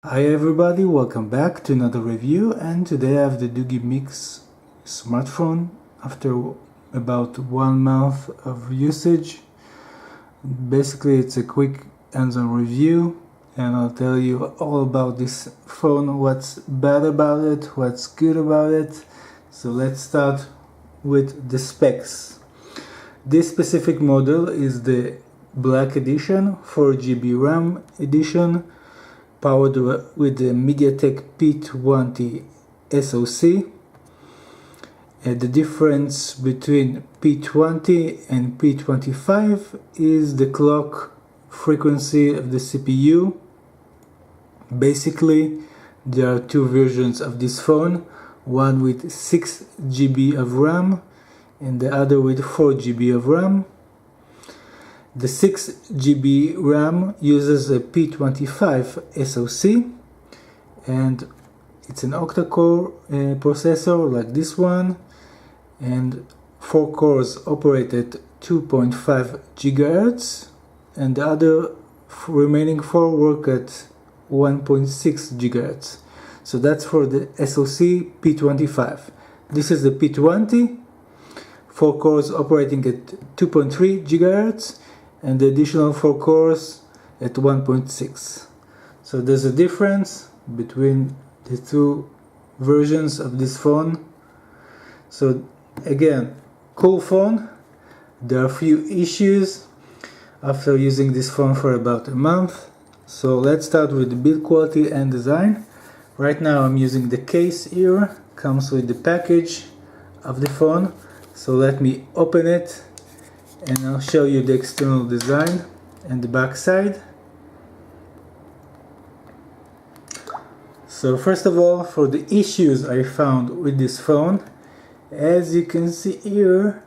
Hi everybody, welcome back to another review, and today I have the Doogee Mix smartphone after about 1 month of usage. Basically it's a quick hands-on review and I'll tell you all about this phone, what's bad about it, what's good about it. So let's start with the specs. This specific model is the Black Edition, 4GB RAM edition, powered with the MediaTek P20 SoC. The difference between P20 and P25 is the clock frequency of the CPU. Basically, there are two versions of this phone, one with 6GB of RAM and the other with 4GB of RAM. The 6GB RAM uses a P25 SoC and it's an octa-core processor like this one, and 4 cores operate at 2.5 GHz and the other remaining 4 work at 1.6 GHz. So that's for the SoC P25. This is the P20, 4 cores operating at 2.3 GHz and the additional 4 cores at 1.6. So there's a difference between the two versions of this phone. So again, cool phone. There are a few issues after using this phone for about a month. So let's start with the build quality and design. Right now I'm using the case here, comes with the package of the phone. So let me open it and I'll show you the external design and the back side. So first of all, for the issues I found with this phone, as you can see here,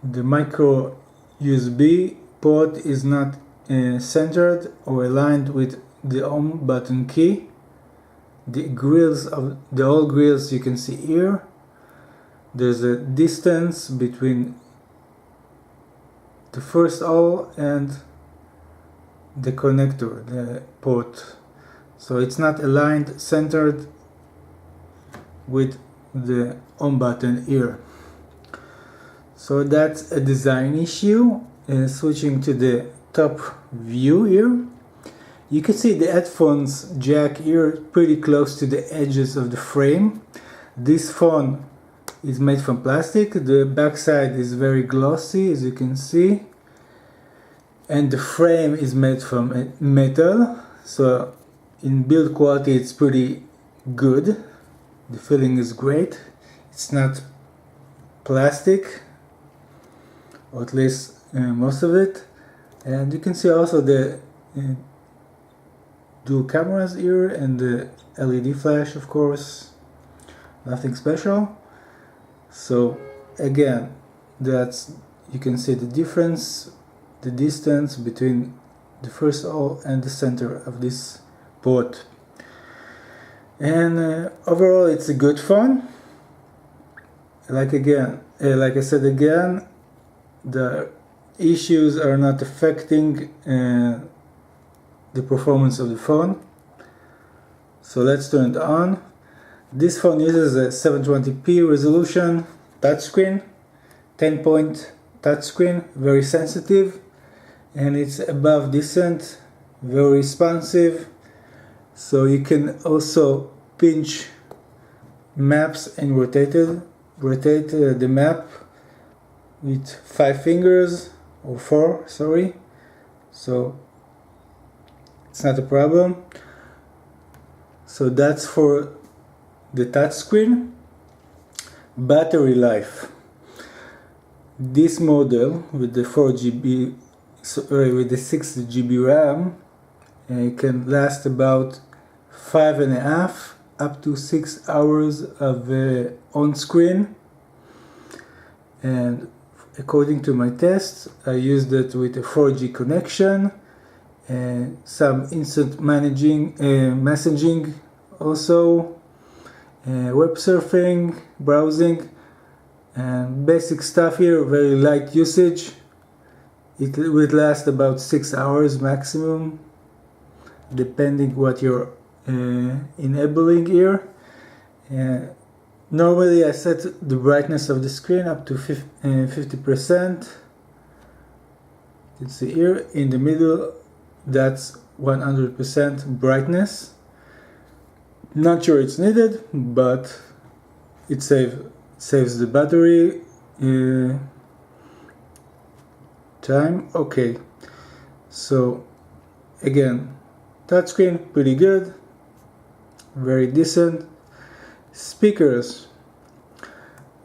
the micro USB port is not centered or aligned with the home button key. The grills of the all grills you can see here, there's a distance between the first hole and the connector, the port. So it's not aligned, centered with the home button here. So that's a design issue. Switching to the top view here, you can see the headphones jack here pretty close to the edges of the frame. This phone is made from plastic. The backside is very glossy, as you can see, and the frame is made from metal. So in build quality it's pretty good. The feeling is great. It's not plastic, or at least most of it. And you can see also the dual cameras here and the LED flash, of course. Nothing special. So again, you can see the difference, the distance between the first hole and the center of this port. And overall it's a good phone. Like I said again, the issues are not affecting the performance of the phone. So let's turn it on. This phone uses a 720p resolution touchscreen, 10-point touchscreen, very sensitive, and it's above decent, very responsive. So you can also pinch maps and rotate the map with 5 fingers, or 4, sorry. So it's not a problem. So that's for the touchscreen. Battery life. This model with the 4GB, with the 6GB RAM, can last about 5.5 up to 6 hours of on screen. And according to my tests, I used it with a 4G connection and some instant messaging also. Web surfing, browsing, and basic stuff here, very light usage. It would last about 6 hours maximum, depending what your enabling here. Normally I set the brightness of the screen up to 50%. You can see here in the middle that's 100% brightness. Not sure it's needed, but it saves the battery time. Okay, so again, touchscreen pretty good, very decent. Speakers,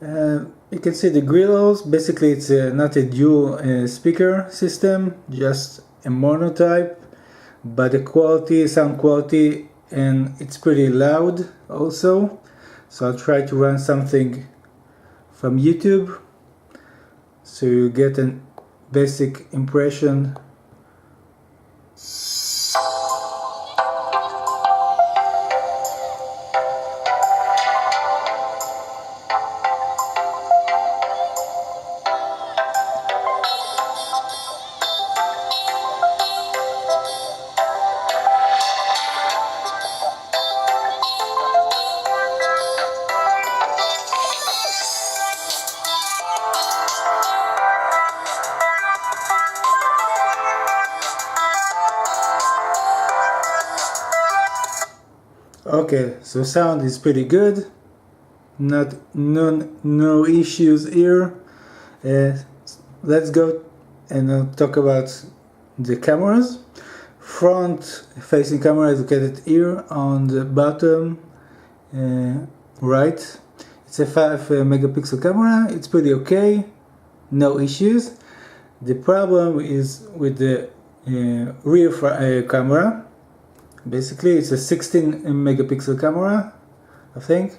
you can see the grills. Basically it's not a dual speaker system, just a monotype, but the quality, sound quality, and it's pretty loud also. So I'll try to run something from YouTube so you get a basic impression. Okay, so sound is pretty good, no issues here. Let's go and talk about the cameras. Front facing camera is located here on the bottom right. It's a 5 megapixel camera. It's pretty okay, no issues. The problem is with the rear camera. Basically it's a 16 megapixel camera, I think,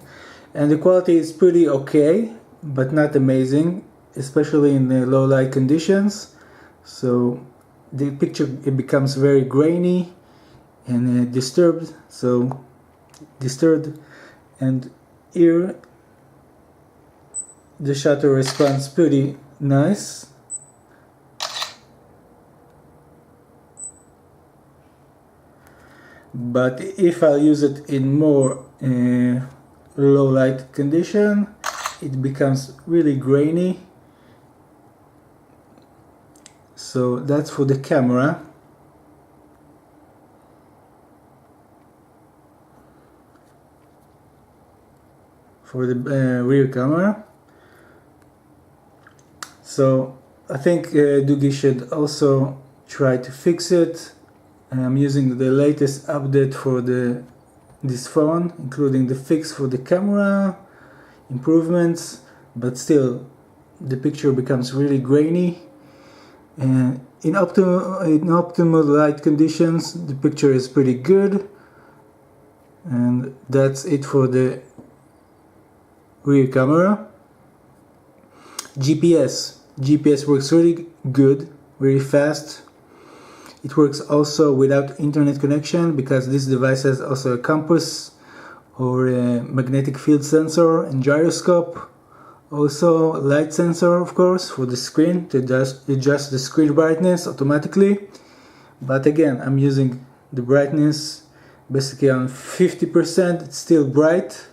and the quality is pretty okay, but not amazing, especially in the low light conditions. So the picture, it becomes very grainy and disturbed, and here the shutter response pretty nice. But if I use it in more low light condition, it becomes really grainy. So that's for the camera. For the rear camera. So I think Doogee should also try to fix it. I'm using the latest update for this phone, including the fix for the camera, improvements, but still the picture becomes really grainy. And in optimal light conditions, the picture is pretty good. And that's it for the rear camera. GPS works really good, really fast. It works also without internet connection because this device has also a compass or a magnetic field sensor and gyroscope. Also light sensor, of course, for the screen to adjust the screen brightness automatically. But again, I'm using the brightness basically on 50%. It's still bright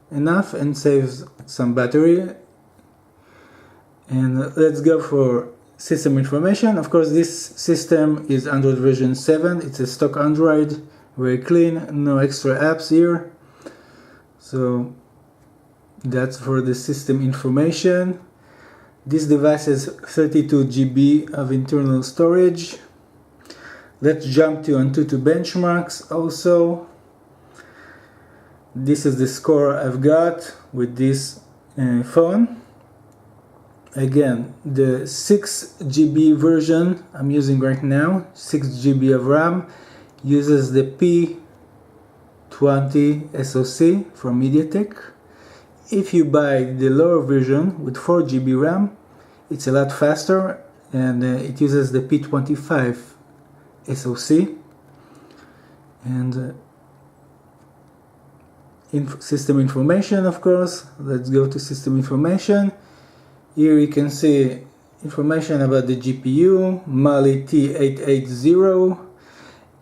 enough and saves some battery. And let's go for system information. Of course, this system is Android version 7. It's a stock Android, very clean, no extra apps here. So that's for the system information. This device has 32 GB of internal storage. Let's jump to Antutu benchmarks also. This is the score I've got with this phone. Again, the 6 GB version I'm using right now, 6 GB of RAM, uses the P20 SoC from MediaTek. If you buy the lower version with 4 GB RAM, it's a lot faster, and it uses the P25 SoC. And system information, of course. Let's go to system information. Here you can see information about the GPU, Mali T880,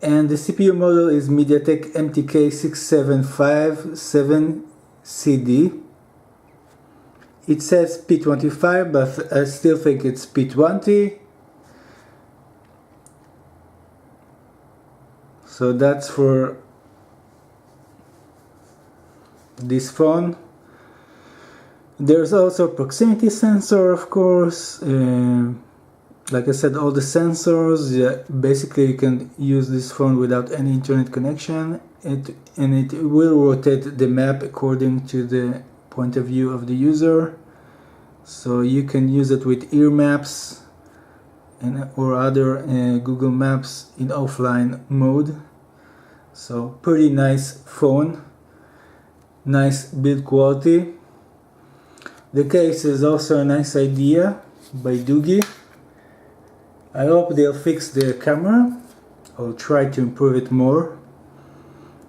And the CPU model is MediaTek MTK6757CD. It says P25, but I still think it's P20. So that's for this phone. There's also a proximity sensor, of course. Like I said, all the sensors. Basically, you can use this phone without any internet connection, and it will rotate the map according to the point of view of the user. So you can use it with ear maps or other Google Maps in offline mode. So pretty nice phone, nice build quality. The case is also a nice idea by Doogee. I hope they'll fix the camera. I'll try to improve it more.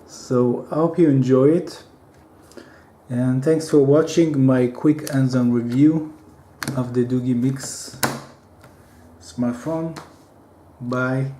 So I hope you enjoy it. And thanks for watching my quick hands-on review of the Doogee Mix smartphone. Bye.